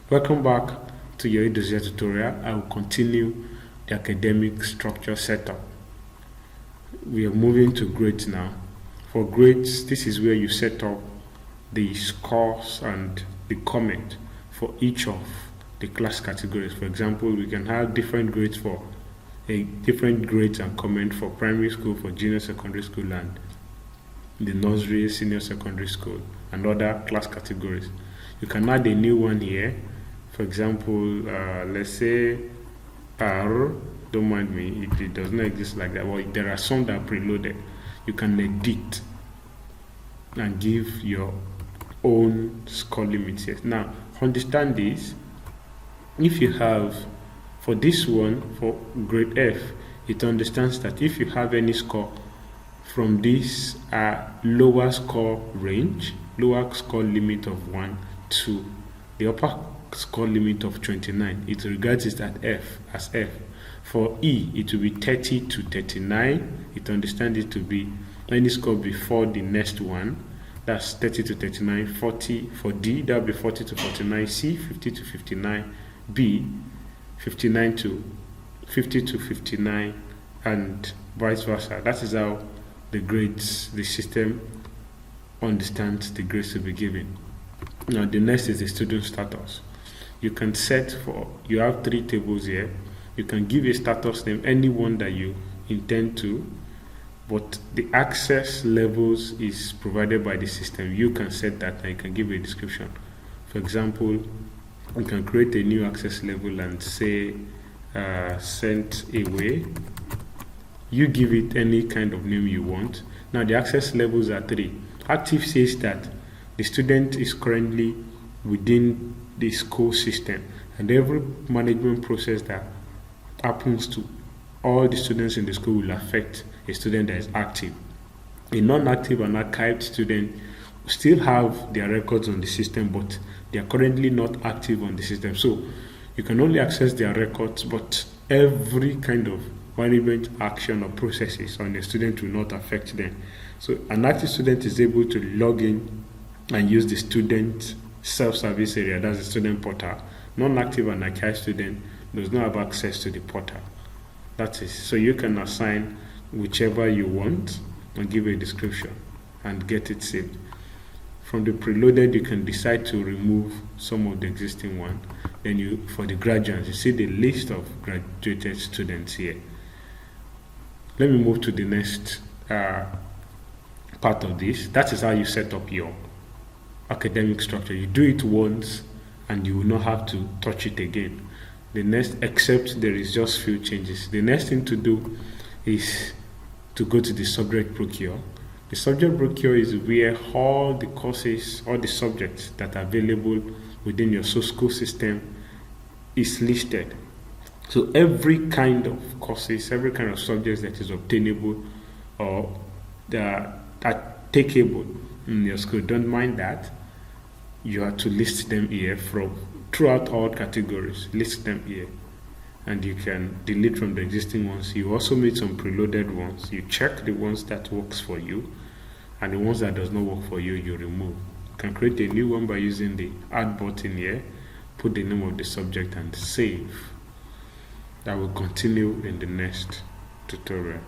Welcome back to your Edozzier tutorial. I will continue the academic structure setup. We are moving to grades now. For grades, this is where you set up the scores and the comment for each of the class categories. For example, we can have different grades and comment for primary school, for junior secondary school, and the nursery, senior secondary school, and other class categories. You can add a new one here. For example, let's say R, don't mind me, it does not exist like that. Well, there are some that are preloaded. You can edit and give your own score limits here. Now, understand this. If you have, for this one, for grade F, it understands that if you have any score from this lower score range, lower score limit of 1 to the upper score limit of 29, it regards it as F. For E, it will be 30 to 39. It understands it to be any score before the next one. That's 30 to 39. 40 for D, that will be 40 to 49. C, 50 to 59. B, 59 to 50 to 59, and vice versa. That is how the system understands the grades to be given. Now the next is the student status. You can set you have 3 tables here. You can give a status name, any one that you intend to, but the access levels is provided by the system. You can set that and you can give a description. For example, you can create a new access level and say sent away. You give it any kind of name you want. Now the access levels are 3. Active says that the student is currently within the school system, and every management process that happens to all the students in the school will affect a student that is active. A non-active and archived student still have their records on the system, but they are currently not active on the system. So you can only access their records, but every kind of management action or processes on the student will not affect them. So an active student is able to log in and use the student self-service area, that's the student portal. Non-active and archived student does not have access to the portal. That is, so you can assign whichever you want and give a description and get it saved. From the preloaded, you can decide to remove some of the existing one. Then for the graduates, you see the list of graduated students here. Let me move to the next part of this. That is how you set up your academic structure. You do it once and you will not have to touch it again. The next, except there is just few changes. The next thing to do is to go to the subject brochure. The subject brochure is where all the courses, all the subjects that are available within your school system is listed. So every kind of courses, every kind of subjects that is obtainable or that are takeable in your school, don't mind that. You have to list them here throughout all categories. List them here, and you can delete from the existing ones. You also made some preloaded ones. You check the ones that works for you, and the ones that does not work for you, you remove. You can create a new one by using the add button here, put the name of the subject and save. That will continue in the next tutorial.